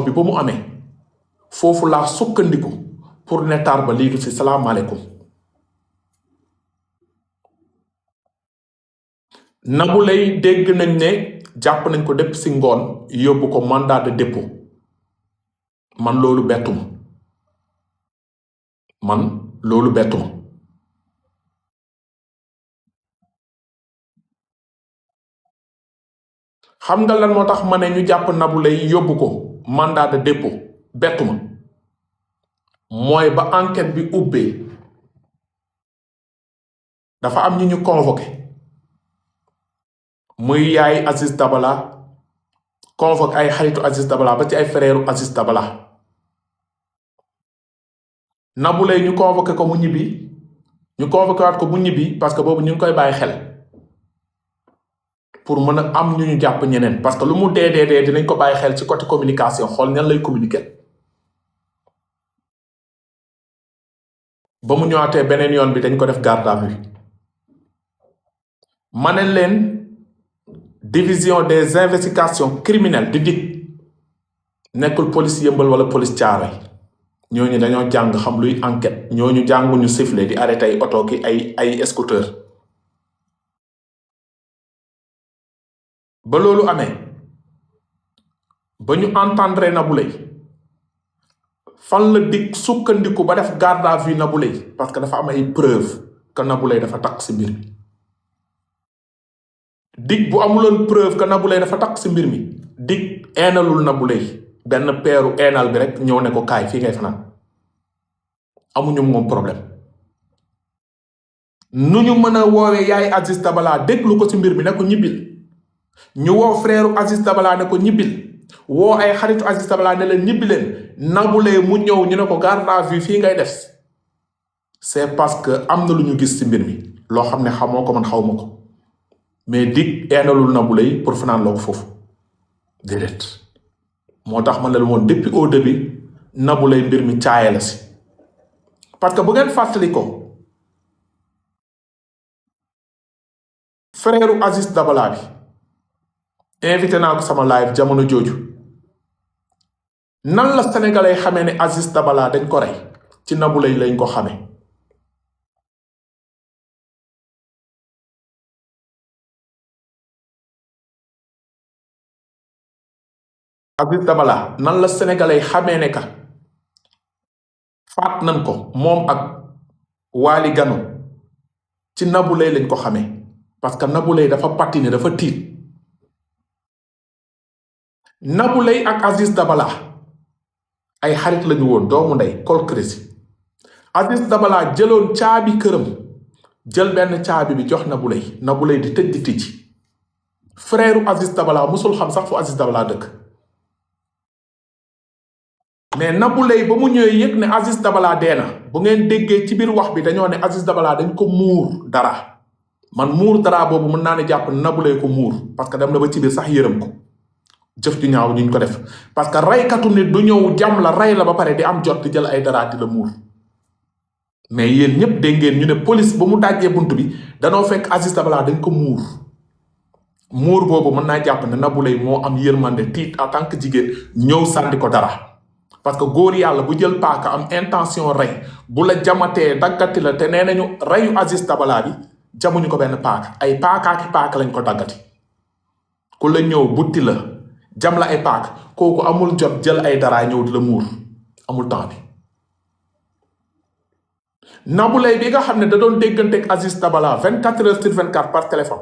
bi ba mu amee foofu laa sukkandiku pour ne Tarba lii du si salaamaaleykum. Nabou Leye dégg nañ ne jàpp nañ ko dépp si ngoon yóbbu ko mandat de dépôt man loolu bettuma xam nga lan moo tax ma ne ñu jàpp Nabou Leye yóbbu ko mandat de dépôt bettuma mooy ba enquête bi ubbee dafa am ñu convoqué muy yaay Aziz Dabala convoqué ay xaritu Aziz Dabala ba ci ay frère Aziz Dabala Nabou Leye ñu convoqué ko mu ñibbi ñu convoqué waat ko mu ñibbi parce que boobu ñu ngi koy bàyyi xel pour mën a am ñu jàpp ñeneen parce que lu mu dee dinañ ko bàyyi xel ci côté communication xool ñan lay communiquer ba mu ñëwaatee beneen yoon bi dañ ko def garde à vue ma ne leen division des investigations criminelles di DIC nekkul police Yëmbal wala police Thiaroye ñooñu dañoo jàng xam luy enquête ñooñu jànguñu siffler di arrêté ay oto ki ay scooter ba loolu amee ba ñu entendre Nabou Leye fan la DIC sukkandiku ba def garde à vue Nabou Leye parce que dafa am ay preuve que Nabou Leye dafa takk si mbir mi DIC bu amuloon preuve que Nabou Leye dafa takk si mbir mi DIC eenalul Nabou Leye benn peeru eenal bi rek ñëw ne ko kaay fii ngay fanaan amuñu moom problème nu ñu mën a woowee yaay Aziz Dabala déglu ko si mbir mi ne ko ñibbil ñu woo frère Aziz Dabala ne ko ñibbil woo ay xaritu Aziz Dabala ne leen ñibbi leen Nabou Leye mu ñëw ñu ne ko garde à vue fii ngay def c'est parce que am na lu ñu gis si mbir mi loo xam ne xamoo ko man xaw ma ko mais DIC eenalul Nabou Leye pour fanaan loo ko foofu déedéet moo tax man la woon depuis au début Nabou Leye mbir mi caaye la si parce que bu ngeen fàttali ko frère Aziz Dabala bi invité naa ko sama live jamono jooju nan la sénégalais xamee ne Aziz Dabala dañ ko rey ci Nabou Leye lañ ko xamee Aziz Dabala nan la sénégalais xamee ne ka faat nañ ko moom ak Waly Gano ci Nabou Leye lañ ko xamee parce que Nabou Leye dafa patiné dafa tiit Nabou Leye ak Aziz Dabala ay xarit lañu woon doomu ndey kol crési Aziz Dabala jëloon caabi këram jël benn caabi bi jox Nabou Leye di tëj di tijji frère Aziz Dabala musul xam sax fu Aziz Dabala dëkk mais Nabou Leye ba mu ñëwee yëg ne Aziz Dabala dee na bu ngeen déggee ci biir wax bi dañoo ne Aziz Dabala dañ ko muur dara man muur dara boobu mën naa ne jàpp Nabou Leye ko muur parce que dem na ba ci biir sax yërëm ko jëf ju ñaaw ñu ko def parce que raykatu nit du ñëw jam la ray la ba pare di am jot di jël ay dara di la muur mais yéen ñëpp dégg ngeen ñu ne police ba mu dajjee bunt bi danoo fekk Aziz Dabala dañ ko muur boobu mën naa jàpp ne Nabou Leye moo am yërmande tiit en tant que jigéen ñëw sànni ko dara parce que góor yàlla bu jël paaka am intention rey bu la jamatee daggati la te nee nañu reyu Aziz Dabala bi jamuñu ko benn paaka ay paakaaki paaka lañ ko daggati ku la ñëw butti la jam la ay paaka kooku amul jot jël ay dara ñëw di la muur amul temps bi Nabou Leye bi nga xam ne da doon déggante ak Aziz Dabala 24 heures sur 24 par téléphone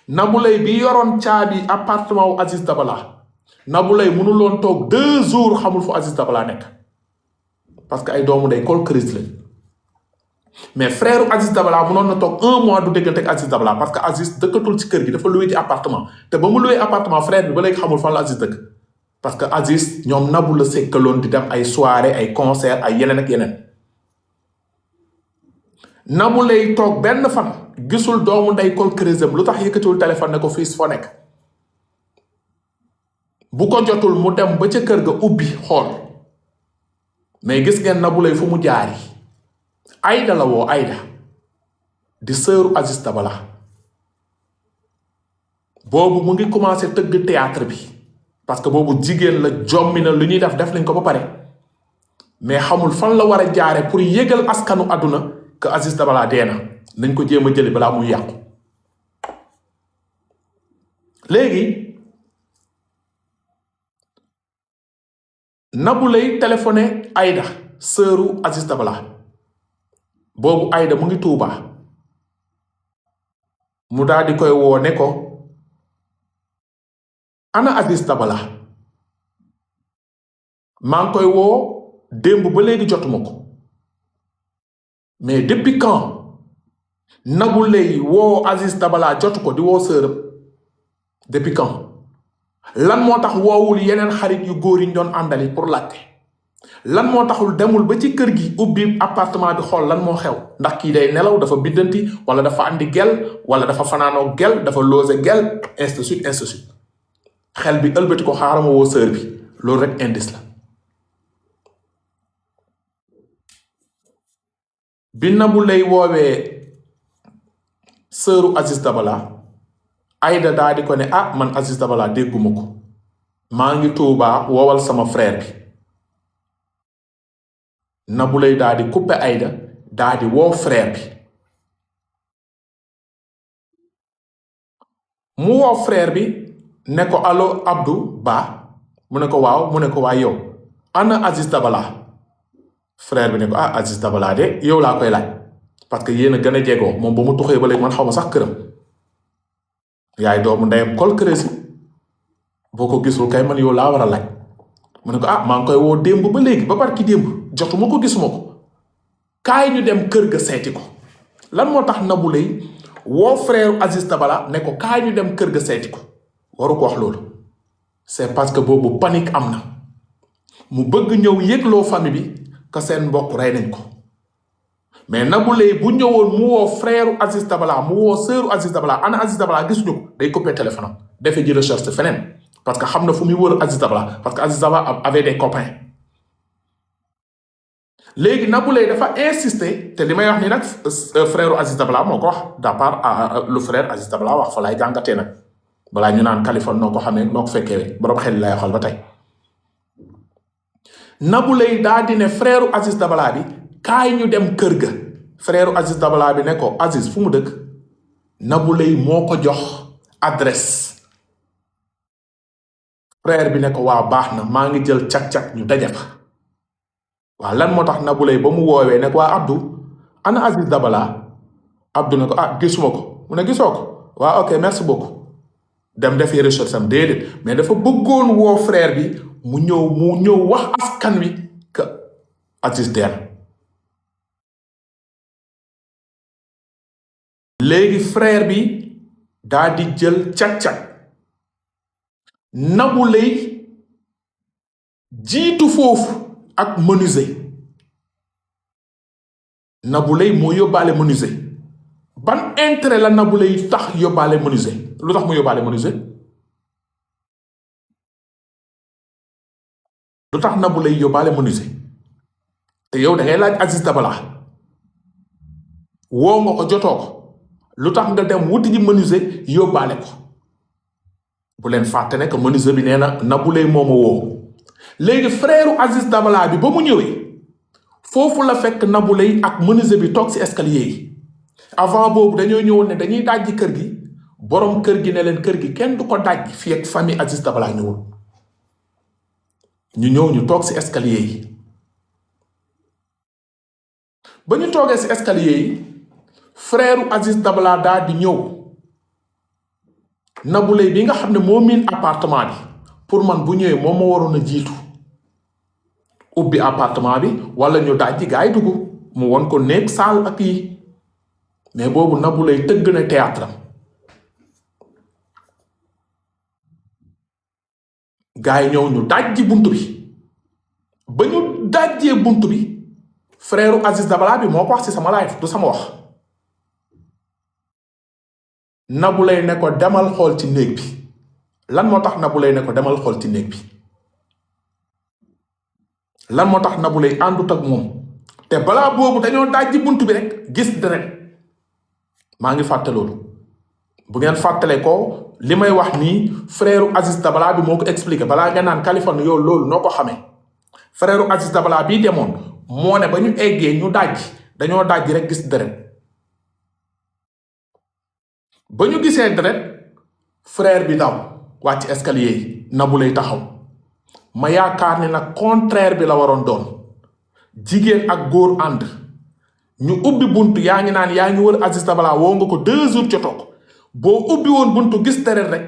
Nabou Leye bi yoroon caabi appartement wu Aziz Dabala Nabou Leye mënuloon toog 2 jours xamul fu Aziz Dabala nekk parce que ay doomu day kol crise lañ mais frère Aziz Dabala mënoon na toog 1 mois du déggante ak Aziz Dabala parce que Aziz dëkkatul ci kër gi dafa loué ci appartement te ba mu loué appartement frère bi ba léegi xamul fan la Aziz dëkk parce que Aziz ñoom Nabou la sekkaloon di dem ay soirée ay concert ay yeneen ak yeneen Nabou Leye toog benn fan gisul doomu ndey kol crise lu tax yëkkatiwul téléphone ne ko fii foo nekk bu ko jotul mu dem ba ca kër ga ubbi xool mais gis ngeen Nabou Leye fu mu jaari Aïda la woo Aïda di sëru Aziz Dabala boobu mu ngi commencé tëgg théâtre bi parce que boobu jigéen la jommi na lu ñuy def nañ ko ba pare mais xamul fan la war a jaare pour yëgal askanu àdduna que Aziz Dabala dee na nañ ko jéem a jëli balaa muy yàqu. léegi Nabou Leye téléphoné Aïda sœuru Aziz Dabala boobu Aïda mu ngi Tuuba mu daal di koy woo ne ko ana Aziz Dabala maa ngi koy woo démb ba léegi jotuma ko mais depuis quand Nabou Leye woo Aziz Dabala jotu ko di woo sœuram depuis quand lan moo tax woowul yeneen xarit yu góor yi ñu doon àndali pour laajte lan moo taxul demul ba ci kër gi ubbi appartement bi xool lan moo xew ndax kii day nelaw dafa biddanti wala dafa andi gel wala dafa fanaanoo gel dafa loose gel ainsi de suite ainsi de suite xel bi ëlbati ko xaaral ma woo sœur bi loolu rek indice la. bi Nabou Leye woowee sœuru Aziz Dabala Aïda daa di ko ne ah man Aziz Dabala dégguma ko maa ngi Tuubaa woowal sama frère bi. Nabou Leye daa di coupé Aïda daa di woo frère bi mu woo frère bi ne ko allo Abdou Ba mu ne ko waaw mu ne ko waay yow ana Aziz Dabala frère bi ne ko ah Aziz Dabala de yow laa koy laaj parce que yéen a gën a jegoo moom ba mu tuxee ba léegi man xaw ma sax këram yaay doomu ndeyam kol kërësi boo ko gisul kay man yow laa war a laaj mu ne ko ah maa ngi koy woo démb ba léegi ba barki démb jotuma ko gisuma ko kaay ñu dem kër ga seeti ko. lan moo tax Nabou Leye woo frère Aziz Dabala ne ko kaay ñu dem kër ga seeti ko waru ko wax loolu c'est parce que boobu panique am na mu bëgg ñëw yëgloo famille bi que seen mbokk rey nañ ko mais Nabou Leye bu ñëwoon mu woo frère Aziz Dabala mu woo sœuru Aziz Dabala ana Aziz Dabala gisuñu ko day coupé téléphone am defee ji recherche feneen parce que xam na fu muy wër Aziz Dabala parce que Aziz Dabala avait des copains. léegi Nabou Leye dafa insister te li may wax ni nag frère Aziz Dabala moo ko wax d'après lu frère Aziz Dabala wax fa laay jàngatee nag balaa ñu naan Kaliphone noo ko xamee noo ko fekkee borom xel lay waxal ba tey. Nabou Leye daa di ne frère Aziz Dabala bi kaay ñu dem kër ga frère Aziz Dabala bi ne ko Aziz fu mu dëkk Nabou Leye moo ko jox adresse frère bi ne ko waa baax na maa ngi jël cak-cak ñu daje fa. waaw lan moo tax Nabou Leye ba mu woowee ne ko waa Abdou ana Aziz Dabala Abdou ne ko ah gisuma ko mu ne gisoo ko waaw ok merci beaucoup dem defi recherche am déedéet mais dafa bëggoon woo frère bi mu ñëw wax askan wi que Aziz dee na. léegi frère bi daa di jël cag-cag Nabou Leye jiitu foofu ak menuisier Nabou Leye moo yóbbaale menuisier ban intérêt la Nabou Leye tax yóbbaale menuisier lu tax mu yóbbaale menuisier lu tax Nabou Leye yóbbaale menuisier te yow da ngay laaj Aziz Dabala woo nga ko jotoo ko lu tax nga dem wuti ji menuisier yóbbaale ko bu leen fàtte ne que menuisier bi nee na Nabou Leye moo ma woo. léegi frère Aziz Dabala bi ba mu ñëwee foofu la fekk Nabou Leye ak menuisier bi toog ci escalier yi avant boobu dañoo ñëwoon ne dañuy dajji kër gi borom kër gi ne leen kër gi kenn du ko dajji fii ak famille Aziz Dabala ñëwul ñu ñëw ñu toog ci escalier yi ba ñu toogee ci escalier yi frère Aziz Dabala daal di ñëw Nabou Leye bi nga xam ne moo miin appartement bi pour man bu ñëwee moom moo waroon a jiitu ubbi appartement bi wala ñu dajji gaa yi dugg mu won ko néeg saal ak yi mais boobu Nabou Leye tëgg na théâtre gaa yi ñëw ñu dajji bunt bi ba ñu dajjee bunt bi frère Aziz Dabala bi moo ko wax ci sama live du sama wax Nabou Leye ne ko demal xool ci néeg bi lan moo tax Nabou Leye ne ko demal xool ci néeg bi lan moo tax Nabou Leye àndut ak moom te balaa boobu dañoo dajji bunt bi rek gis deret maa ngi fàtte loolu bu ngeen fàttale ko li may wax nii frère Aziz Dabala bi moo ko expliqué balaa nga naan Kaliphone yow loolu noo ko xamee frère Aziz Dabala bii demoon moo ne ba ñu eggee ñu dañoo dajji rek gis deret ba ñu gisee deret frère bi daw wàcc escalier yi Nabou Leye taxaw ma yaakaar ne nag contraire bi la waroon doon jigéen ak góor ànd ñu ubbi buntu yaa ngi naan yaa ngi wër Aziz Dabala woo nga ko 2 jours ca toog boo ubbi woon buntu gis deret rek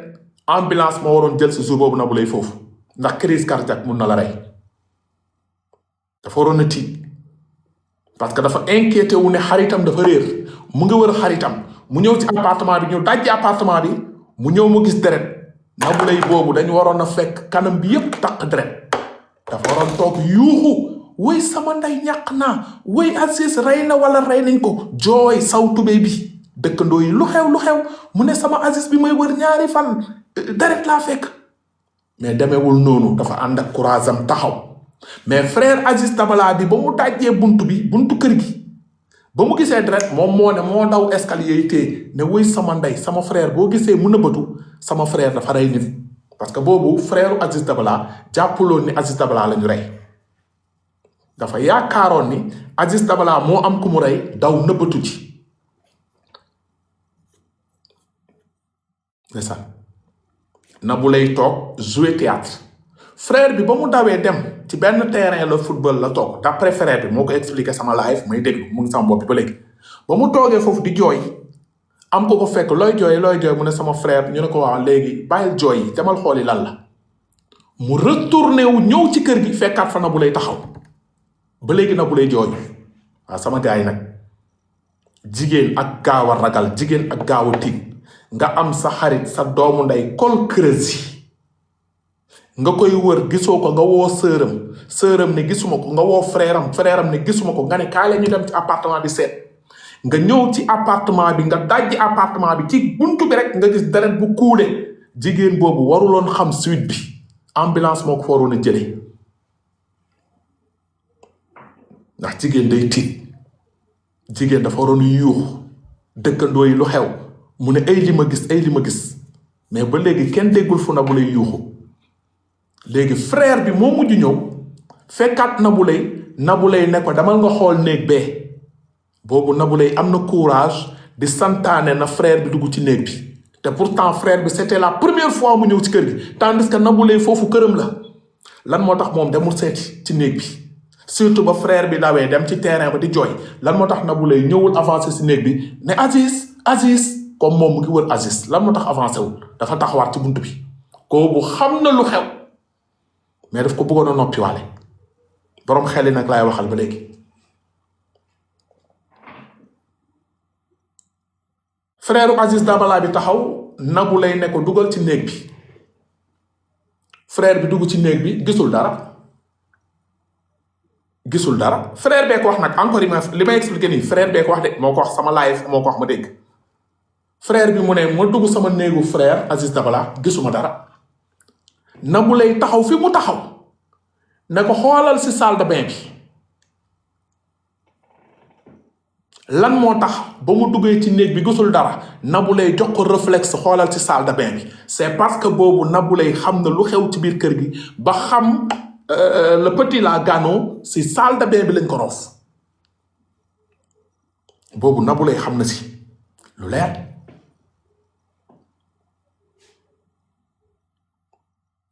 ambulance moo waroon jël si jour boobu Nabou Leye foofu ndax crise cardiaque mun na la rey dafa waroon a tiit parce que dafa inquiété wu ne xaritam dafa réer mu ngi wër xaritam mu ñëw ci appartement bi ñu dajji appartement bi mu ñëw mu gis deret Nabou Leye boobu dañu waroon a fekk kanam bi yépp taq deret dafa waroon toog yuuxu woy sama ndey ñàq naa woy Aziz rey na wala rey nañ ko jooy saw tubéy bi dëkkandoo yi lu xew mu ne sama Aziz bi may wër ñaari fan deret laa fekk mais demeewul noonu dafa ànd ak courage am taxaw mais frère Aziz Dabala bi ba mu dajjee buntu kër gi ba mu gisee deret moom moo ne moo daw escalier yi tee ne woy sama ndey sama frère boo gisee mu nëbbatu sama frère dafa rey nit parce que boobu frère Aziz Dabala jàppaloon ni Aziz Dabala la ñu rey dafa yaakaaroon ni Aziz Dabala moo am ku mu rey daw nëbbatu ci ndeysaan Nabou Leye toog jouer théâtre frère bi ba mu dawee dem ci benn terrain la football la toog d'après frère bi moo ko expliqué sama live may déglu mu ngi sama bopp bi ba léegi ba mu toogee foofu di jooy am ko fekk looy jooy mu ne sama frère ñu ne ko waaw léegi bàyyil jooy yi demal xooli lan la mu retourné wu ñëw ci kër gi fekkaat fa Nabou Leye taxaw ba léegi Nabou Leye jooy waaw sama gars yi nag jigéen ak gaaw a ragal jigéen ak gaaw a tiit nga am sa xarit sa doomu ndey kol creuse nga koy wër gisoo ko nga woo sëram ne gisuma ko nga woo frère am ne gisuma ko nga ne kaay la ñu dem ci appartement bi seet nga ñëw ci appartement bi nga dajji appartement bi ci buntu bi rek nga gis deret bu kuule jigéen boobu waruloon xam suite bi ambulance moo ko waroon a jëlee ndax jigéen day tiit jigéen dafa waroon a yuux dëkkandoo yi lu xew mu ne ay li ma gis mais ba léegi kenn déggul fu Nabou Leye yuuxu léegi frère bi moo mujj ñëw fekkaat Nabou Leye ne ko demal nga xool néeg bee boobu Nabou Leye am na courage di santaane na frère bi dugg ci néeg bi te pourtant frère bi c'était la première fois mu ñëw ci kër gi tandis que Nabou Leye foofu këram la lan moo tax moom demul seeti ci néeg bi surtout ba frère bi dawee dem ci terrain ba di jooy lan moo tax Nabou Leye ñëwul avancé si néeg bi ne Aziz comme moom mu ngi wër Aziz lan moo tax avancé wul dafa taxawaat ci bunt bi kooku xam na lu xew mais daf ko bëggoon a noppiwaale boroom xel yi nag laay waxal ba léegi frère Aziz Dabala bi taxaw Nabou Leye ne ko dugal ci néeg bi frère bi dugg ci néeg bi gisul dara frère bee ko wax nag encore li may expliqué nii frère bee ko wax de moo ko wax sama live moo ko wax ma dégg frère bi mu ne ma dugg sama néegu frère Aziz Dabala gisuma dara Nabou Leye taxaw fi mu taxaw ne ko xoolal si salle de bain bi lan moo tax ba mu duggee ci néeg bi gisul dara Nabou Leye jox ko réflexe xoolal ci salle de bain bi c'est parce que boobu Nabou Leye xam na lu xew ci biir kër gi ba xam le petit la gano si salle de bain bi lañ ko roof boobu Nabou Leye xam na si lu leer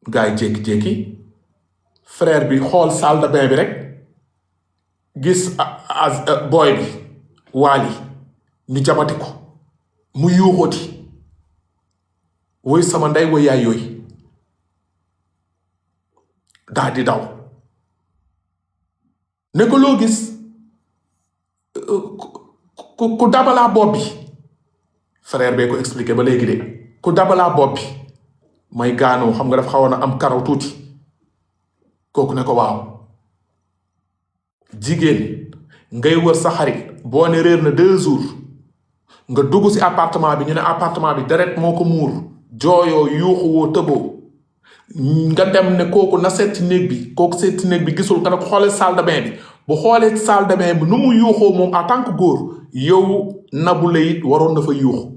gars yi jékki-jékki frère bi xool salle de bain bi rek gis booy bi waali ñu jamati ko mu yuuxooti woy sama ndey woy yaay yooyu daal di daw ne ko loo gis ku dabalaa bopp bi frère bee ko expliqué ba léegi de ku dabalaa bopp bi may gaanoo xam nga dafa xawoon a am karaw tuuti kooku ne ko waaw jigéen ngay wër sa xarit boo ne réer na 2 jours nga dugg ci appartement bi ñu ne appartement bi deret moo ko muur jooyoo yuuxuwoo tëboo nga dem ne kooku na seet ci néeg bi kooku seet ci néeg bi gisul nga ne ko xoolee salle de bain bi bu xoolee salle de bain bi nu mu yuuxoo moom en tant que góor yow Nabou Leye it waroon na fa yuuxu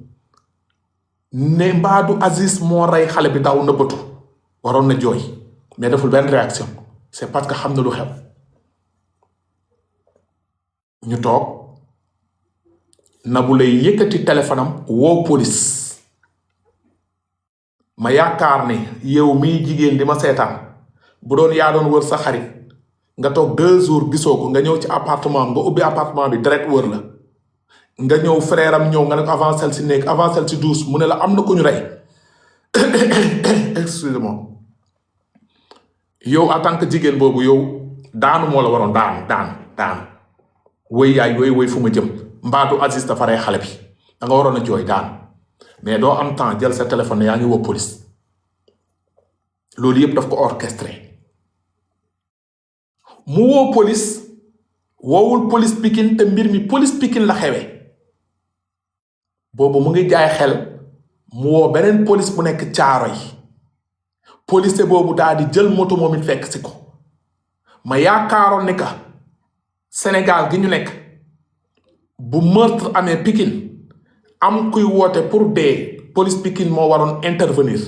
ne mbaadu Aziz moo rey xale bi daw nëbbatu waroon na jooy mais deful benn réaction c'est parce que xam na lu xew. ñu toog Nabou Leye yëkkati téléphone am woo police. ma yaakaar ne yow miy jigéen di ma seetaan bu doon yaa doon wër sa xarit nga toog 2 jours gisoo ko nga ñëw ci appartement nga ubbi appartement bi direct wër la nga ñëw frère am ñëw nga ne ko avancel si néeg avancel si douche mu ne la am na ku ñu rey excusez-moi yow en tant que jigéen boobu yow daanu moo la waroon daanu woy yaay woy fu ma jëm mbaatu Aziz dafa rey xale bi da nga waroon a jooy daanu mais doo am temps jël sa téléphone yaa ngi woo police loolu yëpp daf ko orchestré mu woo police woowul police Pikine te mbir mi police Pikine la xewee boobu mu ngi jaay xel mu woo beneen police bu nekk Caaroy police boobu daal di jël moto moom it fekk si ko ma yaakaaroon ni ka Sénégal gi ñu nekk bu meurtre amee Pikine am kuy woote pour dee police Pikine moo waroon intervenir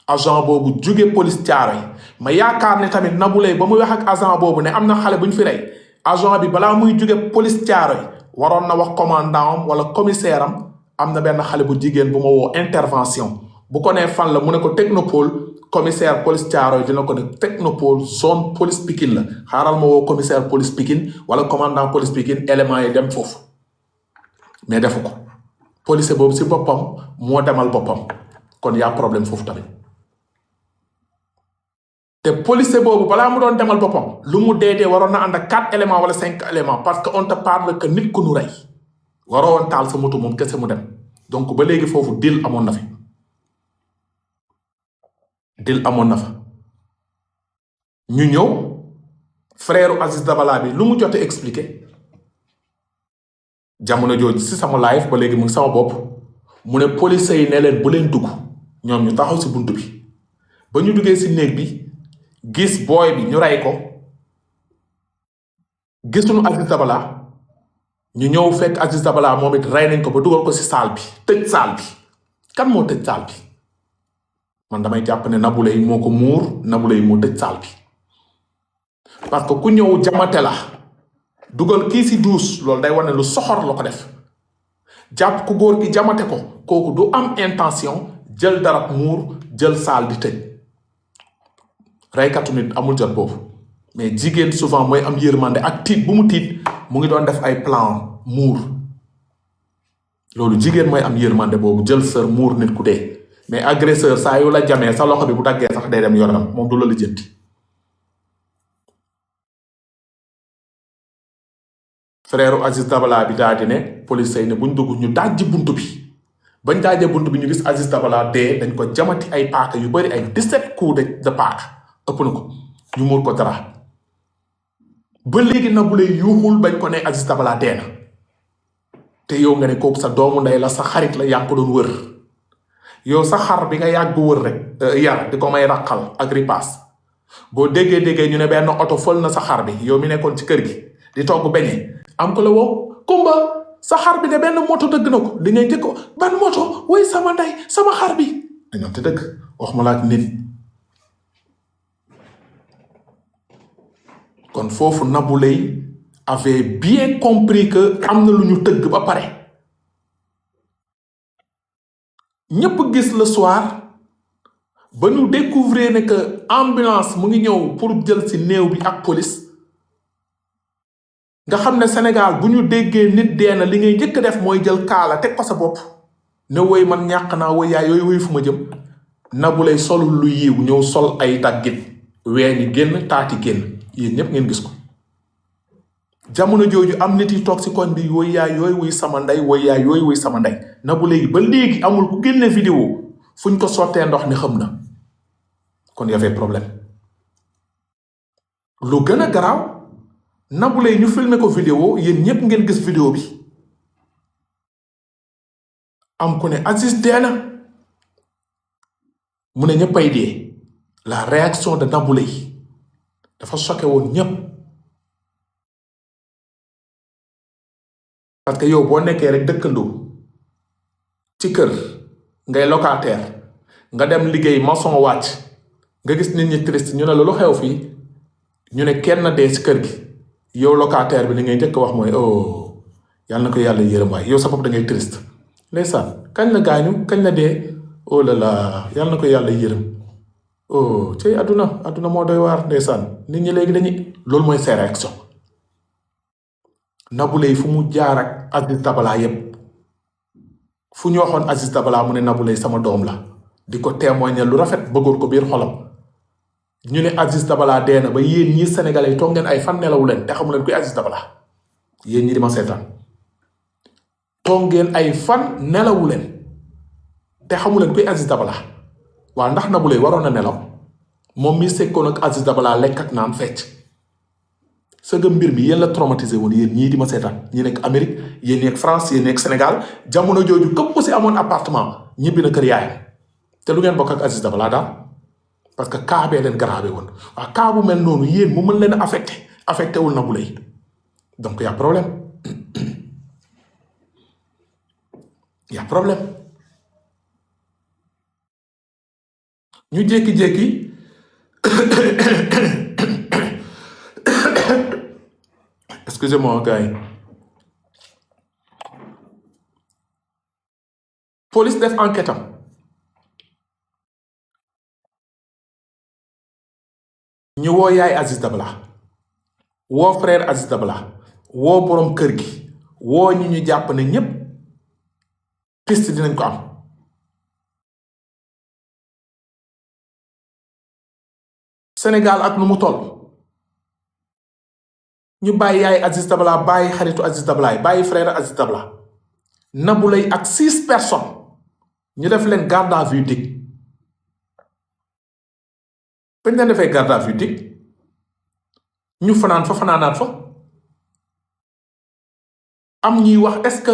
agent boobu jóge police Caaroy ma yaakaar ne tamit Nabou Leye ba muy wax ak agent boobu ne am na xale bu ñu fi rey agent bi balaa muy jóge police Caaroy waroon na wax commandant am wala commissaire am na benn xale bu jigéen bu ma woo intervention bu ko nee fan la mu ne ko technopole commissaire police Caaroy dina ko ne technopole zone police Pikine la xaaral ma woo commissaire police Pikine wala commandant police Pikine éléments yi dem foofu mais defu ko policier boobu si boppam moo demal boppam kon yaa problème foofu tamit te policier boobu balaa mu doon demal boppam lu mu dee waroon na ànd ak 4 éléments wala 5 éléments parce que on te parle que nit ku nu rey waroo woon taal sa moto moom kese mu dem donc ba léegi foofu deal amoon na fa ñu ñëw frère Aziz Dabala bi lu mu jotee expliqué jamono jooju si sama live ba léegi mu ngi sama bopp mu ne police yi ne leen bu leen dugg ñoom ñu taxaw si buntu bi ba ñu duggee si néeg bi gis booy bi ñu rey ko gisuñu Aziz Dabala ñu ñëw fekk Aziz Dabala moom it rey nañ ko ba dugal ko si saal bi tëj saal bi kan moo tëj saal bi man damay jàpp ne Nabou Leye moo ko muur Nabou Leye moo tëj saal bi parce que ku ñëw jamate la dugal kii si douche loolu day wane lu soxor la ko def jàpp ku góor gi jamate ko kooku du am intention jël darab muur jël saal di tëj reykatu nit amul jot boobu mais jigéen souvent mooy am yërmande ak tiit bu mu tiit mu ngi doon def ay plan muur loolu jigéen mooy am yërmande boobu jël sër muur nit ku dee mais agresseur saa yu la jamee sa loxo bi bu daggee sax day dem yoonam moom du la lijjanti frère Aziz Dabala bi daal di ne police yi ne buñ dugg ñu dajji buntu bi bañ dajjee buntu bi ñu gis Aziz Dabala dee dañ ko jamati ay paaka yu bari ay 17 coups de paaka ëpp na ko ñu muur ko dara ba léegi Nabou Leye yuuxul bañ ko ne Aziz Dabala dee na te yow nga ne kooku sa doomu ndey la sa xarit la yaa ngi ko doon wër yow sa xar bi nga yàgg wër rek yar di ko may raqal ak ripaas boo déggee ñu ne benn oto fël na sa xar bi yow mi nekkoon ci kër gi di togg beñe am ko la woo kumba sa xar bi de benn moto dëgg na ko li ngay njëkko ban moto woy sama ndey sama xar bi dañoo te dëgg wax ma laak nit kon foofu Nabou Leye avait bien compris que am na lu ñu tëgg ba pare ñëpp gis le soir ba ñu découvrir ne que ambulance mu ngi ñëw pour jël ci néew bi ak police nga xam ne Sénégal bu ñu déggee nit dee na li ngay njëkk a def mooy jël kaala teg ko sa bopp ne woy man ñàkk naa woy yaay yooyu woy fu ma jëm Nabou Leye solul lu yiw ñëw sol ay daggit ween yi génn taati génn yéen ñëpp ngeen gis ko jamono jooju am nit yi toog si koñ bi woy yaay yooyu wuy sama ndey woy yaay yooyu wuy sama ndey Nabou Leye ba léegi amul ku génne vidéo fuñ ko sottee ndox ni xam na kon y avait problème lu gën a garaaw Nabou Leye ñu filmé ko vidéo yéen ñëpp ngeen gis vidéo bi am ku ne Aziz dee na mu ne ñëppay dee la réaction de Nabou Leye dafa choqué woon ñëpp parce que yow boo nekkee rek dëkkandoo ci kër ngay locataire nga dem liggéey maçon wàcc nga gis nit ñi triste ñu ne la lu xew fii ñu ne kenn dee si kër gi yow locataire bi li ngay njëkk wax mooy oh yàlla na ko yàlla yërëm waay yow sa bopp da ngay triste ndeysaan kañ la gaañu kañ la dee oh là là yàlla na ko yàlla yërëm oh cey adduna moo doy waar ndeysaan nit ñi léegi dañuy loolu mooy ses réactions. Nabou Leye fu mu jaar ak Aziz Dabala yépp fu ñu waxoon Aziz Dabala mu ne Nabou Leye sama doom la di ko témoigner lu rafet bëggoon ko biir xolam ñu ne Aziz Dabala dee na ba yéen ñii sénégalais yi toog ngeen ay fan nelawu leen te xamu leen kuy Aziz Dabala yéen ñi di ma seetaan toog ngeen ay fan nelawu leen te xamu leen kuy Aziz Dabala waa ndax Nabou Leye waroon na nelaw moom mi sekkoon ak Aziz Dabala lekk ak naan fecc sëga mbir mi yéen la traumatisé woon yéen ñii di ma seetaan ñi nekk Amérique yéen nekk France yéen nekk Sénégal jamono jooju képp ku si amoon appartement ñibbi na kër yaayam te lu ngeen bokk ak Aziz Dabala daal parce que cas bee leen grave woon waaw cas bu mel noonu yéen mu mën leen affecté wul Nabou Leye donc y a problème y a problème ñu jékki-jékki excusez-moi gars yi police def enquête am ñu woo yaay Aziz Dabala woo frère Aziz Dabala woo borom kër gi woo ñi ñu jàpp ne ñépp piste dinañ ko am Sénégal ak nu mu toll ñu bàyyi yaay Aziz Dabala bàyyi xaritu Aziz Dabala bàyyi frère Aziz Dabala Nabou Leye ak 6 personnes ñu def leen garde à vue dig bañ leen defee garde à vue dig ñu fanaan fa fanaanaat fa am ñuy wax est-ce que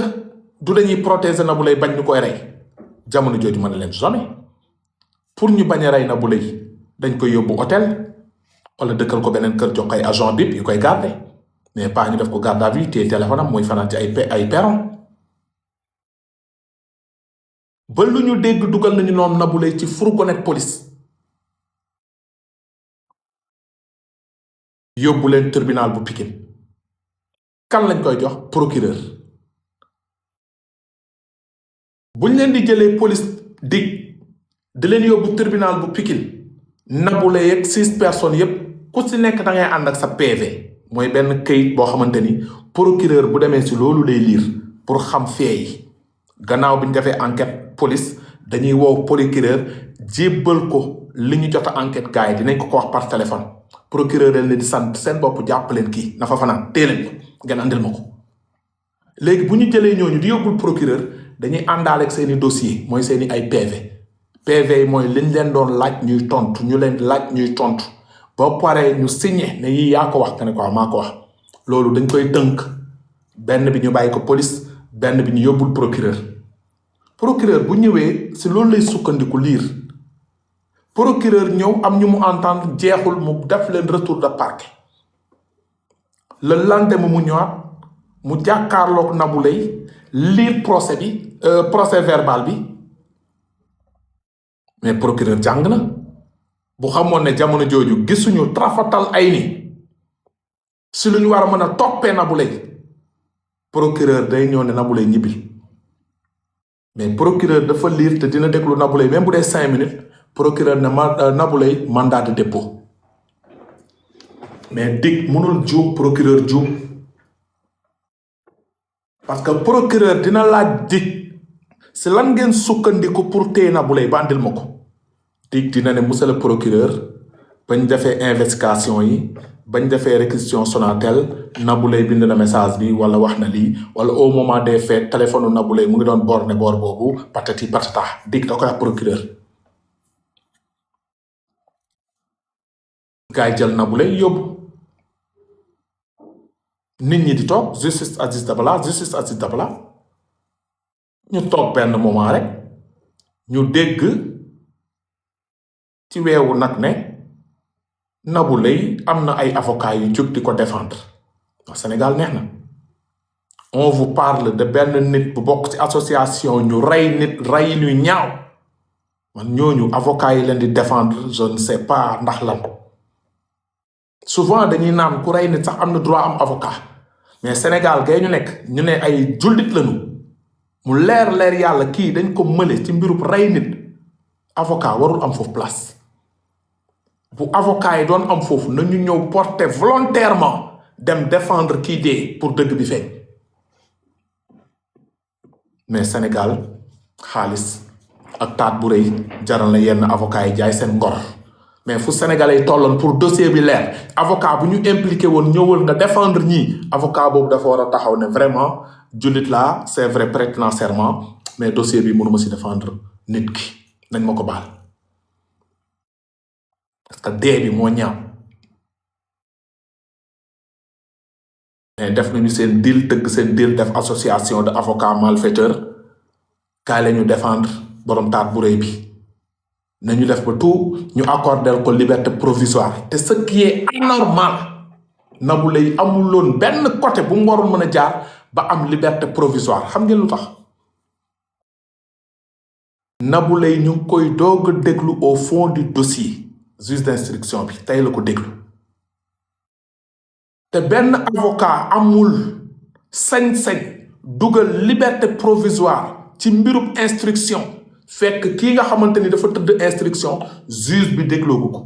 du dañuy protéger Nabou Leye bañ ñu koy rey jamono jooju mën na leen jamais pour ñu bañ a rey Nabou Leye dañ koy yóbbu hôtel wala dëkkal ko beneen kër jox ay agent bip yu koy garder mais pas ñu def ko garde à vue téye téléphone am mooy fanaan ci ay perron ba lu ñu dégg dugal nañu noonu Nabou Leye ci fourgonnette police yóbbu leen tribunal bu Pikine kan lañ koy jox procureur buñ leen di jëlee police dig di leen yóbbu tribunal bu Pikine Nabou Leye ak 6 personnes yépp ku si nekk da ngay ànd ak sa PV mooy benn këyit boo xamante ni procureur bu demee si loolu lay liir pour xam fee yi gannaaw bi ñu defee enquête police dañuy wow procureur jébbal ko li ñu jot a enquête gars yi dinañ ko wax par téléphone procureur leen di sant seen bopp jàpp leen kii na fa fanaan tee leen ko ngeen andil ma ko léegi bu ñu jëlee ñooñu di yóbbul procureur dañuy àndaale ak seeni dossier mooy seeni ay PV yi mooy liñ leen doon laaj ñuy tontu ñu leen laaj ñuy tontu ba pare ñu signé ne yii yaa ko wax que ne quoi maa ko wax loolu dañ koy tënk benn bi ñu bàyyi ko police benn bi ñu yóbbul procureur bu ñëwee si loolu lay sukkandiku liir procureur ñëw am ñu mu entendre jeexul mu def leen retour de parquet le lendemain mu ñëwaat mu jàkkaarloog Nabou Leye lire procès verbal bi mais procureur jàng na bu xamoon ne jamono jooju gisuñu trafatal ay ni si lu ñu war a mën a toppee Nabou Leye procureur day ñëw ne Nabou Leye ñibbil mais procureur dafa lire te dina déglu Nabou Leye même bu dee 5 minutes procureur ne Nabou Leye mandat de dépôt mais dig mënul juum procureur juum parce que procureur dina laaj dig si lan ngeen sukkandiku pour téye Nabou Leye ba andil ma ko dig dina ne monsieur le procureur bañ defee investigation yi bañ defee réquisition Sonatel Nabou Leye bind na message bi wala wax na lii wala au moment des faits téléphone Nabou Leye mu ngi doon boor boobu patati patata dig da koy wax procureur gars yi jël Nabou Leye yóbbu nit ñi di toog justice Aziz Dabala ñu toog benn moment rek ñu dégg ci weewu nag ne Nabou Leye am na ay avocats yu jóg di ko défendre Sénégal neex na on vous parle de benn nit bu bokk ci association ñu rey nit rey ñu ñaaw man ñooñu avocat yi leen di défendre je ne sais pas ndax lan souvent dañuy naan ku rey nit sax am na droit am avocat mais Sénégal gay ñu nekk ñu ne ay jullit lañu mu leer yàlla kii dañ ko mële ci mbirub rey nit avocat warul am foofu place bu avocat yi doon am foofu nañu ñëw porter volontairement dem défendre kii dee pour dëgg bi feeñ mais Sénégal xaalis ak taat bu rëy jaral na yenn avocat yi jaay seen ngor mais fu Sénégalais yi tolloon pour dossier bi leer avocat bu ñu impliqué woon ñëwal nga défendre ñii avocat boobu dafa war a taxaw ne vraiment jullit laa c'est vrai prête na serment mais dossier bi mënuma si défendre nit ki nañ ma ko baal parce que dee bi moo ñaaw mais def nañu seen deal tëgg seen deal def association de avocats malfaiteurs kaay la ñu défendre borom taat bu rëy bi nañu def ba tout ñu accordel ko liberté provisoire te ce qui est anormal Nabou Leye amuloon benn côté bu mu waroon mën a jaar ba am liberté provisoire xam ngeen lu tax Nabou Leye ñu ngi koy doog a déglu au fond du dossier juge d'instruction bi tey la ko déglu te benn avocat amul sañ-sañ dugal liberté provisoire ci mbirub instruction fekk kii nga xamante ni dafa tëdd instruction juge bi dégloogu ko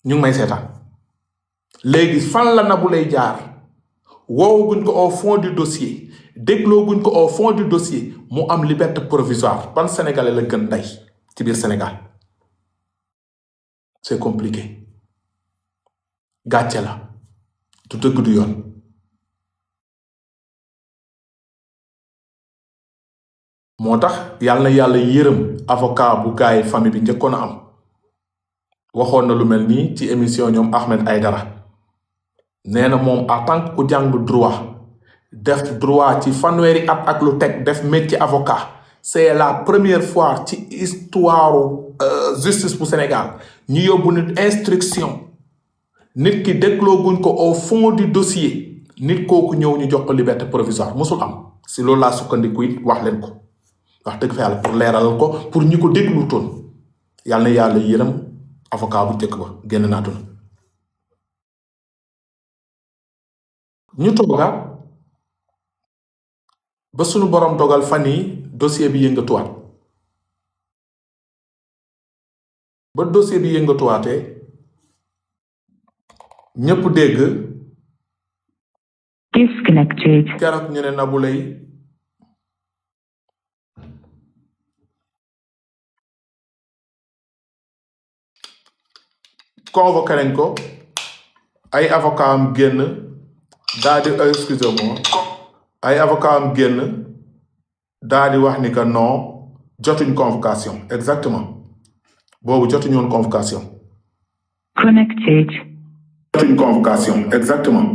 ñu ngi may seetaan léegi fan la Nabou Leye jaar woowaguñ ko au fond du dossier déglooguñ ko au fond du dossier mu am liberté provisoire ban sénégalais la gën tey ci biir Sénégal c'est compliqué gàcce la du dëgg du yoon moo tax yàlla na yàlla yërëm avocat bu gaay famille bi njëkkoon a am waxoon na lu mel nii ci émission ñoom Ahmed Aïdara nee na moom en tant que ku jàng droit def droit ci fanweeri at ak lu teg def métier avocat c'est la première fois ci histoire justice bu Sénégal ñu yóbbu nit instruction nit ki déglooguñ ko au fond du dossier nit kooku ñëw ñu jox ko liberté provisoire musul am si loolu laa sukkandiku it wax leen ko wax dëgg fa yàlla pour leeralal ko pour ñi ko déglu toon yàlla na yàlla yërëm avocat bu njëkk ba génn naa toon ñu toogaat ba suñu borom dogal fan yi dossier bi yëngatuwaat ba dossier bi yëngatuwaatee ñëpp dégg disconnected keroog ñu ne Nabou Leye convoqué nañ ko ay avocat am génn daa di excusez-moi ay avocat am génn daa di wax ni que non jotuñ convocation exactement boobu jotuñu woon convocation connected jotuñ convocation exactement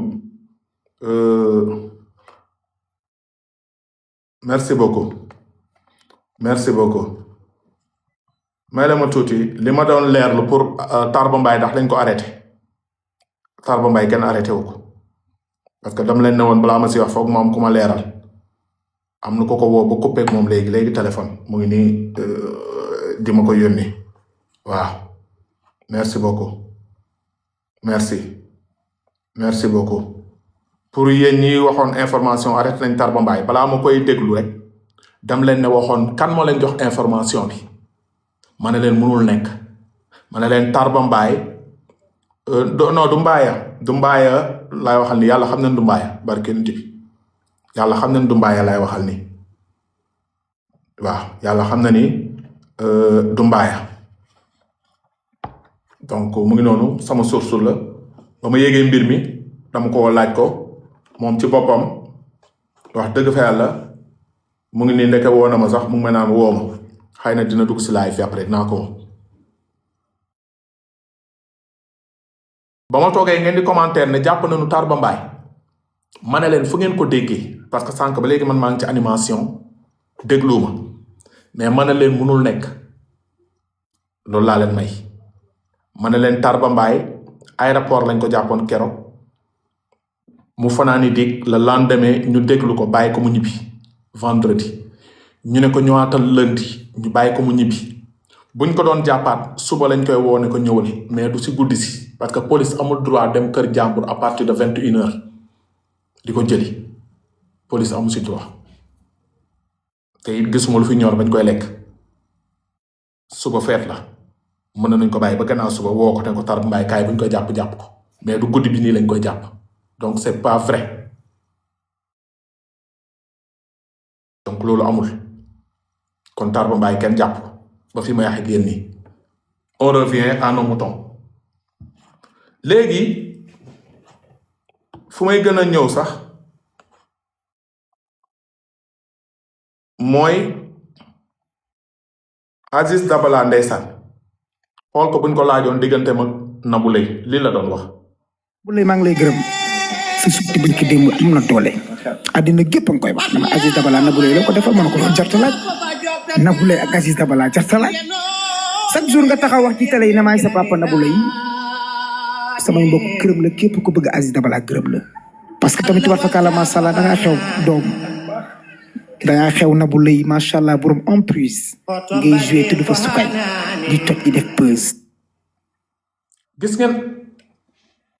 merci beaucoup may la ma tuuti li ma doon leerlu pour Tarba Mbaye ndax dañ ko arrêté Tarba Mbaye kenn arrêté wu ko parce que dama leen ne woon balaa ma si wax foog ma am ku ma leeral am na ko woo ba coupé moom léegi téléphone mu ngi nii di ma ko yónni waaw merci beaucoup pour yéen ñi waxoon information arrêté nañ Tarba Mbaye balaa ma koy déglu rek dam leen ne waxoon kan moo leen jox information bi ma ne leen mënul nekk ma ne leen Tarba Mbaye non du Mbaaya lay waxal ni yàlla xam nañ du Mbaaya barke nit bi yàlla xam nañ du Mbaaya lay waxal ni waaw yàlla xam na ni du Mbaaya donc mu ngi noonu sama source la ba ma yégee mbir mi dama ko laaj ko moom ci boppam wax dëgg fa yàlla mu ngi nii ndeke woo na ma sax mu ngi ma naan woo ma xëy na dina dugg si live fi après dinaa ko ba ma toogee ngeen di commentaire ne jàpp nañu Tarba Mbaye ma ne leen fu ngeen ko déggee parce que sànq ba léegi man maa ngi ci animation déglu ma mais ma ne leen mënul nekk loolu laa leen may ma ne leen Tarba Mbaye aéroport lañ ko jàppoon keroog mu fanaani dig le lendemain ñu déglu ko bàyyi ko mu ñibbi vendredi ñu ne ko ñëwaatal lundi ñu bàyyi ko mu ñibbi buñ ko doon jàppaat suba lañ koy woone ko ñëwal mais du si guddi si parce que police amul droit dem kër jàmbur à partir de 21h di ko jëli police amul si droit te it gisuma lu fi ñor bañ koy lekk suba feet la mën nañ ko bàyyi ba gannaaw suba woo ko te ko tar mbaay kaay buñ koy jàpp ko mais du guddi bi nii lañ koy jàpp donc c'est pas vrai donc loolu amul kon Tarba Mbaye kenn jàpp ko ba fi may wax ak yéen nii on revient à nos moutons léegi fu may gën a ñëw sax mooy Aziz Dabala ndeysaan xool ko buñ ko laajoon diggante mag Nabou Leye lii la doon wax. bu lay maa ngi lay gërëm sa sutti buñ ki démb am na doole àddina gépp a ngi koy wax dama Aziz Dabala Nabou Leye la ko defal mën ko doon jarta laaj Nabou Leye ak Aziz Dabala jarta laaj chaque jour nga taxaw wax ci télé yi ne maay sa papa Nabou Leye samay mbokk gërëm la képp ko bëgg Aziz Dabala gërëm la parce que tamit war fa kàlla macha allah dangaa xew doom dangaa xew Nabou Leye macha allah borom en plus ngay joué te du fa sukay di toj di def buzz. gis ngeen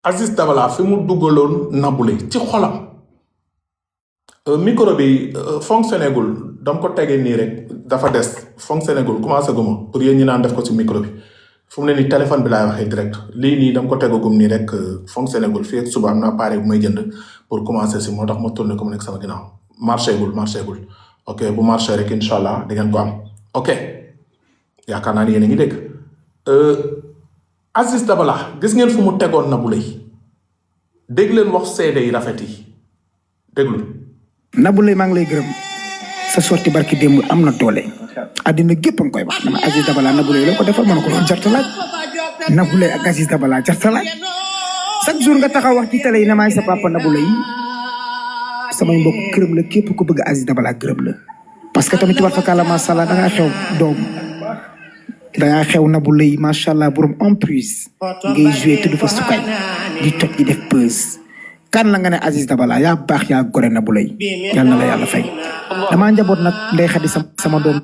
Aziz Dabala fi mu duggaloon Nabou Leye ci xolam micro bi fonctionné gul dama ko tegee nii rek dafa des fonctionné gul commencé guma pour yéen ñi naan def ko ci micro bi fu mu ne nii téléphone bi laay waxee direct lii nii dama ko tegagum nii rek fonctionné gul fii ak suba am naa pare bu may jënd pour commencer si moo tax ma tourné ko mu nekk sama ginnaaw marché gul ok bu marché rek incha allah di ngeen ko am ok yaakaar naa ni yéen a ngi dégg Aziz Dabala gis ngeen fu mu tegoon Nabou Leye dégg leen wax seede yi rafet yi déglu. Nabou Leye maa ngi lay gërëm sa sorti barki démb am na doole àddina gépp a ngi koy wax dama Aziz Dabala Nabou Leye la ko defal mën ko doon jarta laaj Nabou Leye ak Aziz Dabala jarta laaj chaque jour nga taxaw wax ci télé yi ne maay sa papa Nabou Leye samay mbokk gërëm la képp ko bëgg Aziz Dabala gërëm la parce que tamit war fa kàlla macha allah dangaa xew doom dangaa xew Nabou Leye macha allah borom en plus ngay joué te du fa sukay di toj di def buzz kan la nga ne Aziz Dabala yaa baax yaa gore Nabou Leye yal na la yàlla fay damaa njaboot nag ndey xadi sama doom.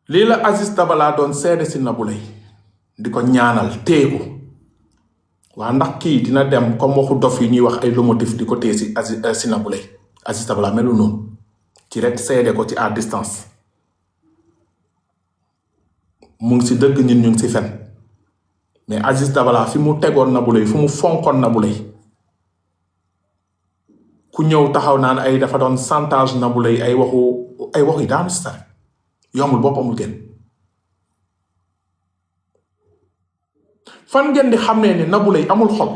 lii la Aziz Dabala doon seede si Nabou Leye di ko ñaanal téegu waa ndax kii dina dem comme waxu dof yi ñuy wax ay lomotif di ko téye si Nabou Leye Aziz Dabala melu noonu ci rek seede ko ci à distance mu ngi si dëgg ñun ñu ngi si fen mais Aziz Dabala fi mu tegoon Nabou Leye fu mu fonkoon Nabou Leye ku ñëw taxaw naan ay dafa doon chantage Nabou Leye ay waxu yi daanu si sax yombul bopp amul génn fan ngeen di xam ne Nabou Leye amul xol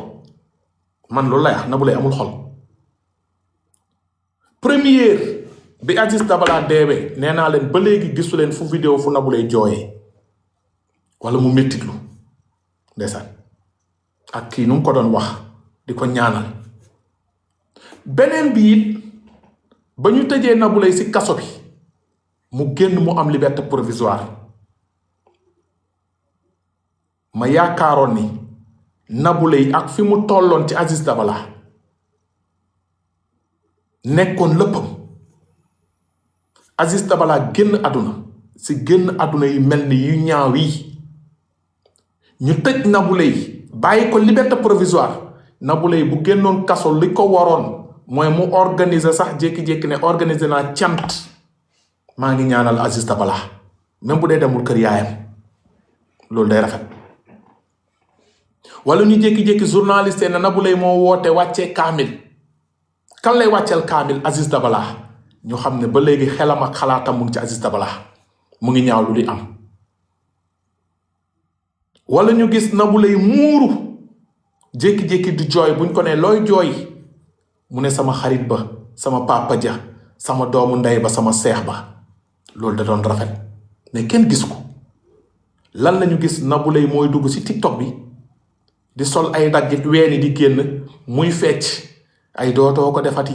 man loolu lay wax Nabou Leye amul xol première bi Aziz Dabala deewee nee naa leen ba léegi gisu leen fu vidéo fu Nabou Leye jooyee wala mu méttitlu ndeysaan ak kii nu mu ko doon wax di ko ñaanal beneen bi it ba ñu tëjee Nabou Leye ci kaso bi mu génn mu am liberté provisoire ma yaakaaroon ni Nabou Leye ak fi mu tolloon ci Aziz Dabala nekkoon léppam Aziz Dabala génn àdduna ci génn àdduna yi mel ni yu ñaaw yi ñu tëj Nabou Leye bàyyi ko liberté provisoire Nabou Leye bu génnoon kaso li ko waroon mooy mu organiser sax jékki-jékki ne organiser naa cant maa ngi ñaanal Aziz Dabala même bu dee demul kër yaayam loolu day rafet wala ñu jékki-jékki journaliste na Nabou Leye moo woote wàccee kaamil kan lay wàcceel kaamil Aziz Dabala ñu xam ne ba léegi xelam ak xalaatam mu ngi ci Aziz Dabala mu ngi ñaaw lu di am wala ñu gis Nabou Leye muuru jékki-jékki di jooy buñ ko ne looy jooy mu ne sama xarit ba sama papa ja sama doomu ndey ba sama seex ba loolu da doon rafet mais kenn gis ko lan lañu gis Nabou Leye mooy dugg ci TikTok bi di sol ay daggit weeni di génn muy fecc ay dootoo ko defati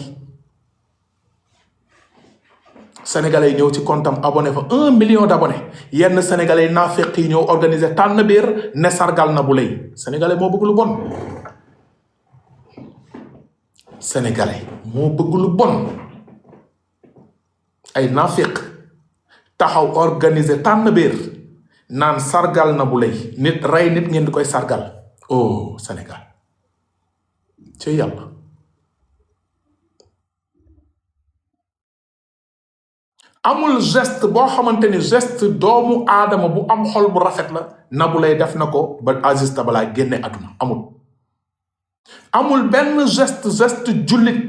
sénégalais yi ñëw ci comptam abonné fa 1 million d'abonnés yenn sénégalais yi naafeq yi ñëw organiser tànn biir ne sargal Nabou Leye sénégalais moo bëgg lu bon sénégalais moo bëgg lu bon ay naafeq taxaw organiser tànn biir naan sargal Nabou Leye nit rey nit ngeen di koy sargal oh Sénégal ci yàlla amul geste boo xamante ni geste doomu aadama bu am xol bu rafet la Nabou Leye def na ko ba Aziz Dabala génne àdduna amul benn geste jullit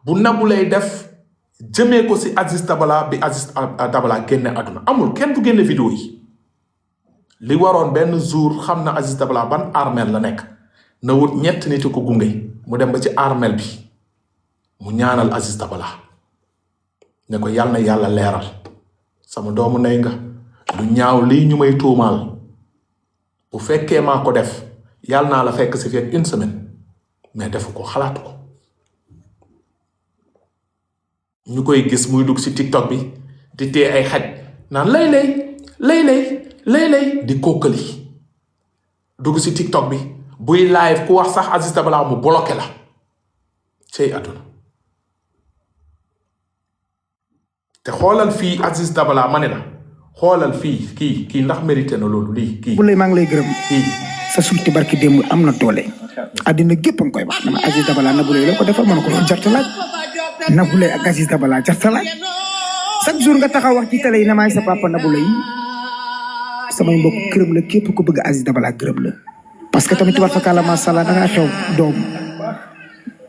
bu Nabou Leye def jëmee ko si Aziz Dabala bi Aziz Dabala génne àdduna amul kenn du génne vidéo yi li waroon benn jour xam na Aziz Dabala ban armeel la nekk na wut ñett nit ko gunge mu dem ba ci armeel bi mu ñaanal Aziz Dabala ne ko yàlla na yàlla leeral sama doomu ndey nga lu ñaaw lii ñu may tuumaal bu fekkee maa ko def yàlla naa la fekk si fekk une semaine mais defu ko xalaatu ko ñu koy gis muy dugg si TikTok bi di téye ay xaj naan lay di kookali dugg si TikTok bi buy live ku wax sax Aziz Dabala mu bloqué la cey àdduna te xoolal fii Aziz Dabala ma ne la xoolal fii kii ndax mérité na loolu lii kii. bu lay maa ngi lay gërëm. kii sa sulti barki démb am na doole. àddina gépp a ngi koy wax dama Aziz Dabala Nabou Leye la ko defal ma ne ko loolu jarta laaj. Nabou Leye ak Aziz Dabala jarta laaj. chaque jour nga taxaw wax ci télé yi ne maay sa papa Nabou Leye samay mbokk gërëm la képp ku bëgg Aziz Dabala gërëm la. parce que tamit war fa kàlla macha allah da ngaa xew doom.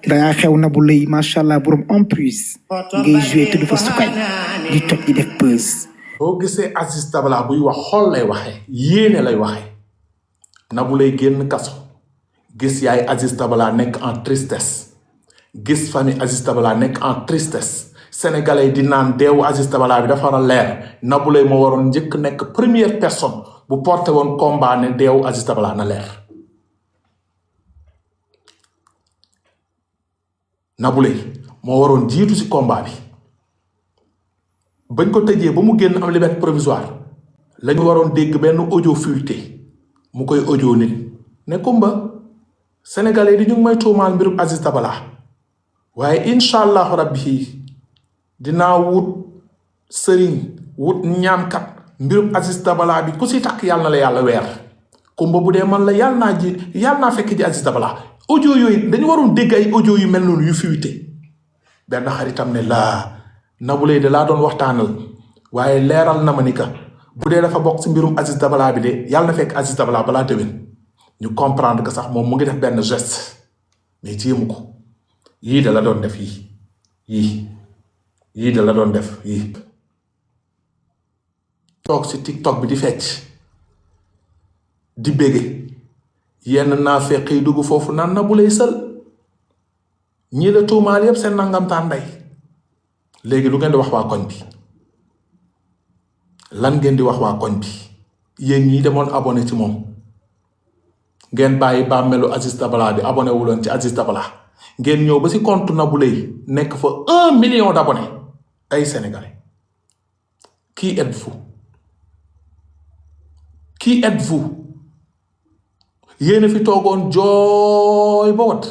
da ngaa xew Nabou Leye macha allah borom en plus ngay joué te du fa sukay di toj di def buzz. boo gisee Aziz Dabala buy wax xol lay waxee yéene lay waxee Nabou Leye génn kaso gis yaay Aziz Dabala nekk en tristesse gis famille Aziz Dabala nekk en tristesse sénégalais di naan deewu Aziz Dabala bi dafa war a leer Nabou Leye moo waroon njëkk nekk première personne bu porté woon combat ne deewu Aziz Dabala na leer. Nabou Leye moo waroon jiitu ci combat bi bañ ko tëjee ba mu génn am liberté provisoire lañu waroon dégg benn audio fuité mu koy audio nit ne kumba sénégalais di ñu ngi may tuumaal mbirum Aziz Dabala waaye incha allahu rabbi dinaa wut sëriñ wut ñaankat mbirum Aziz Dabala bi ku si takk yàlla na la yàlla weer kumba bu dee man la yàlla naa fekk ji Aziz Dabala audio yooyu dañu waroon dégg ay audio yu mel noonu yu fuité benn xaritam ne laa Nabou Leye de laa doon waxtaanal waaye leeral na ma ni ka bu dee dafa bokk si mbirum Aziz Dabala bi de yàlla na fekk Aziz Dabala balaa déwén ñu comprendre que sax moom mu ngi def benn geste mais jéemu ko yii da la doon def yii da la doon def yii toog si TikTok bi di fecc di bége yenn naa fekk yi dugg foofu naan Nabou Leye sël ñii la tuumaal yépp seen nangamtaan ndey léegi lu ngeen di wax waa koñ bi lan ngeen di wax waa koñ bi yéen ñii demoon abonné ci moom ngeen bàyyi bàmmeelu Aziz Dabala bi abonné wuloon ci Aziz Dabala ngeen ñëw ba si compte Nabou Leye nekk fa 1 million d'abonnés ay sénégalais qui êtes-vous yéen a fi toogoon jooy ba wat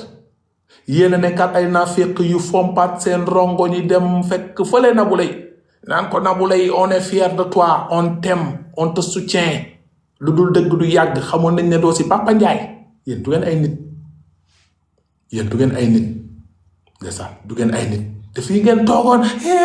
yéen a nekkaat ay naaféq yu fompaat seen rongo ñi dem fekk fële Nabou Leye naan ko Nabou Leye on est fier de toi on t'aime on te soutient lu dul dëgg du yàgg xamoon nañ ne doo si Papa Ndiaye yéen du ngeen ay nit ndeysaan du ngeen ay nit te fii ngeen toogoon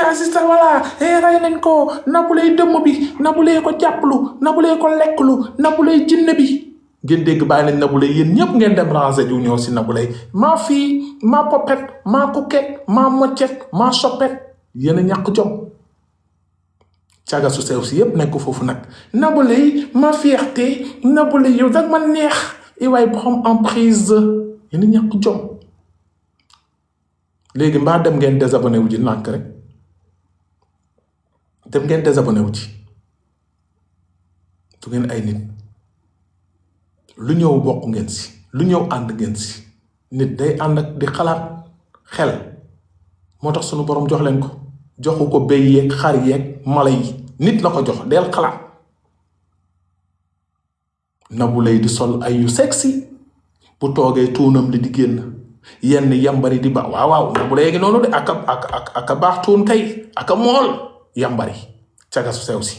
Aziz Dabala rey nañ ko Nabou Leye dëmm bi Nabou Leye ko jàpplu Nabou Leye ko lekklu Nabou Leye jinne bi ngeen dégg bàyyi nañ Nabou Leye yéen ñëpp ngeen dem ranger ju ñëw si Nabou Leye maa fii maa popet maa coquette maa moccet maa soppet yéen a ñàkk jom caga su sew si yépp nekk foofu nag Nabou Leye ma fierté Nabou Leye yow dag ma neex i waay borom emprise yéen a ñàkk jom léegi mbaa dem ngeen désabonné wu ji nànk rek dem ngeen désabonné wu ci du ngeen ay nit lu ñëw bokk ngeen si lu ñëw ànd ngeen si nit day ànd ak di xalaat xel moo tax sunu borom jox leen ko joxu ko béy yeeg xar yeeg mala yi nit la ko jox del xalaat Nabou Leye di sol ay yu sexy bu toogee tuunam li di génn yenn yambari di ba waaw Nabou Leye gi noonu de aka baax tuun kay aka mool yambari caga su sew si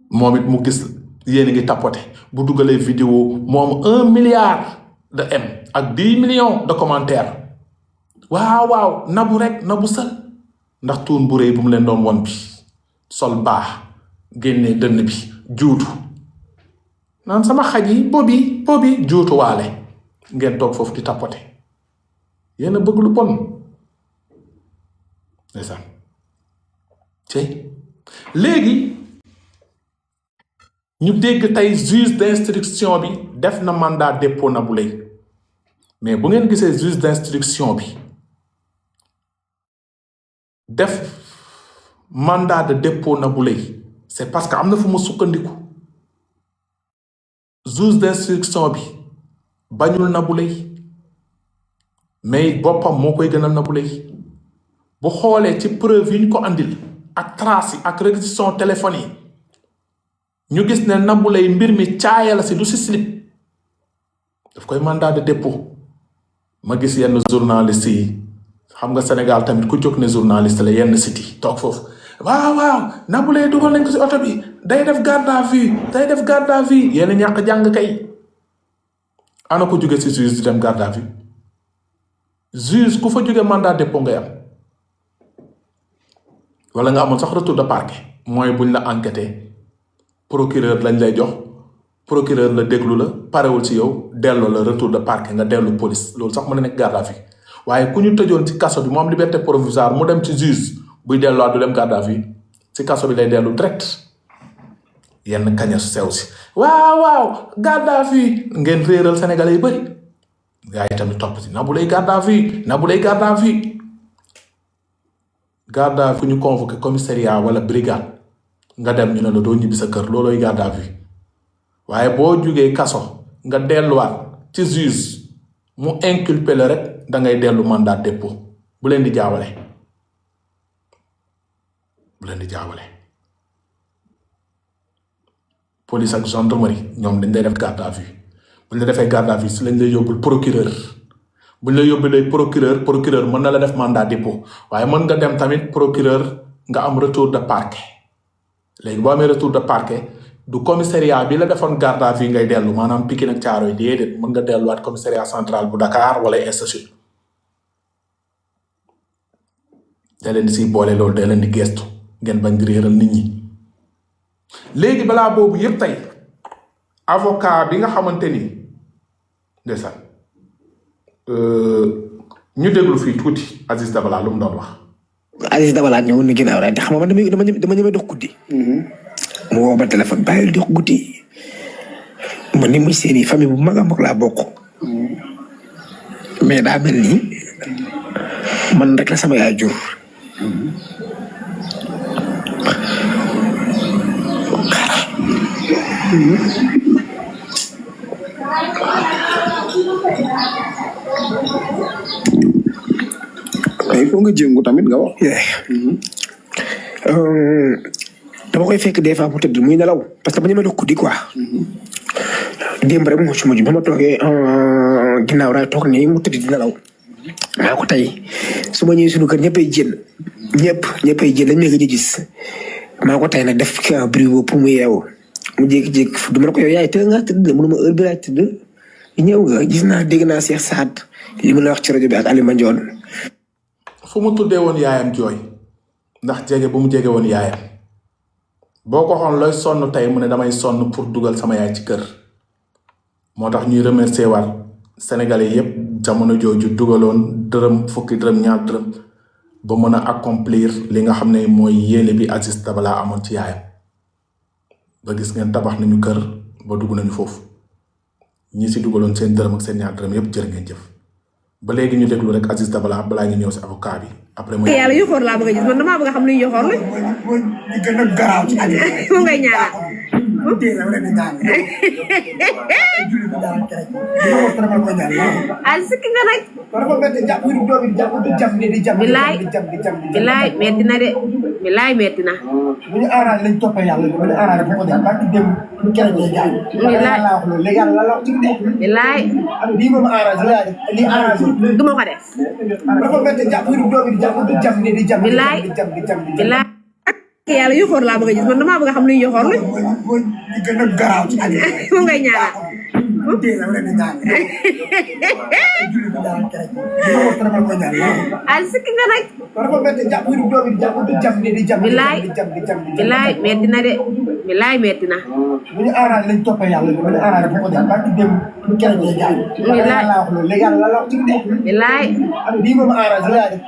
moom it mu gis yéen a ngi tapoté bu dugalee vidéo moom 1 milliard de m ak 10 millions de commentaires waaw nabu rek nabu sal ndax tuun bu rëy bu mu leen doon won bi sol baax génnee dënn bi juutu naan sama xaj yi bobi juutu waale ngeen toog foofu di tapoté yéen a bëgg lu bon ndeysaan léegi ñu dégg tey juge d'instruction bi def na mandat dépôt Nabou Leye mais bu ngeen gisee juge d'instruction bi def mandat de dépôt Nabou Leye c'est parce que am na fu mu sukkandiku juge d'instruction bi bañul Nabou Leye mais boppam moo koy gënal Nabou Leye bu xoolee ci preuve yi ñu ko andil ak trace yi ak réquisition téléphone yi ñu gis ne Nabou Leye mbir mi caaya la si du si slip daf koy mandat de dépôt ma gis yenn journaliste yi xam nga Sénégal tamit ku jóg ne journaliste la yenn site yi toog foofu waaw Nabou Leye dugal nañ ko si oto bi day def garde à vue yéen ñàkk jàng kay ana ko jóge si juge di dem garde à vue juge ku fa jóge mandat dépôt ngay am wala nga amoon sax retour de parquet mooy buñ la enquêté procureur lañ lay jox procureur la déglu la parewul ci yow delloo la retour de parquet nga dellu police loolu sax mën na nekk garde à vue waaye ku ñu tëjoon ci kaso bi mu am liberté provisoire mu dem ci juge buy delluwaat du dem garde à vue ci kaso bi lay dellu direct yenn kaña sew si waaw garde à vue ngeen réeral sénégalais yu bëri gaa yi tamit topp ci Nabou Leye garde à vue garde à vue ku ñu convoqué commissariat wala brigade nga dem ñu ne la doo ñibbi sa kër loolooy garde à vue waaye boo jugee kaso nga delluwaat ci juge mu inculpé la rek da ngay dellu mandat dépôt bu leen di jaawale police ak gendarmerie ñoom dañ lay def garde à vue bu ñu la defee garde à vue si lañ lay yóbbul procureur bu ñu la yóbbulee procureur mën na la def mandat dépôt waaye mën nga dem tamit procureur nga am retour de parquet léegi boo amee retour de parquet du commissariat bi la defoon garde à vue ngay dellu maanaam Pikine ak Thiaroye déedéet mën nga delluwaat commissariat central bu Dakar wala institut da leen di siy boole loolu da leen di gestu ngeen bañ di réeral nit ñi léegi balaa boobu yëpp tey avocat bi nga xamante ni ndeysaan ñu déglu fii tuuti Aziz Dabala lu mu doon wax. Aziz Dabala ñëwoon na ginnaaw rek te xam nga dama ñëwee dox guddi. mu woo ba téléphone bàyyil dox guddi man ni muy seeni famille bu mag a mag laa bokk. mais daa mel ni man rek la sama yaay jur. il faut nga jéngu tamit nga wax. dama koy fekk des fois mu tëdd muy nelaw parce que ba ñu ma dox guddi quoi. démb rek moo ci mujj ba ma toogee ginnaaw raay toog nii mu tëdd di nelaw. maa ko tey su ma ñëwee suñu kër ñëppay jën ñëppay jën lañ may gëj a gis maa ko tey nag def bruit pour mu yeewu mu jékki-jékki du ma ko yow yaay tëdd nga tëdd mënuma heure bi laay tëdd ñëw nga gis naa dégg naa Cheikh Saad li mu la wax ci rajo bi ak Alima Ndione. fu mu tuddee woon yaayam jooy ndax jege bu mu jege woon yaayam boo ko xoon looy sonn tey mu ne damay sonn pour dugal sama yaay ci kër moo tax ñuy remercier waat sénégalais yépp jamono jooju dugaloon dërëm fukki dërëm ñaar dërëm ba mën a accomplir li nga xam ne mooy yéene bi Aziz Dabala amoon ci yaayam ba gis ngeen tabax nañu kër ba dugg nañu foofu ñi si dugaloon seen dërëm ak seen ñaar dërëm yépp jërë ngeen jëf ba léegi ñu déglu rek Aziz Dabala balaa ñu ñëw si avocat bi après mooy yàlla yoxoor laa bëgg a gis man damaa bëgg a xam luy yoxoor la li gën a garaaw ci àddina moom ngay ñaanal ah sikki nga nag bilaay metti na de bilaay metti na bilaay du ma ko def bilaay bilaay yàlla yoxoor laa bëgg a gis man damaa bëgg a xam luy yoxoor luy mooy li gën a garaaw ci àddina moom ngay ñaanal dee la wala di ñaan julli bi daal kere dina ko dama ko ñaan ay sikki nga nag dafa metti jàpp wi doomi jàpp di jam di jam bilaay di jam bilaay metti na de bilaay metti na bu ñu arrangé lañ toppee yàlla bu ñu arrangé bu ko def barki dem kere jee jaay bilaay la wax loolu léegi yàlla la wax ci de bilaay bii moom arrangé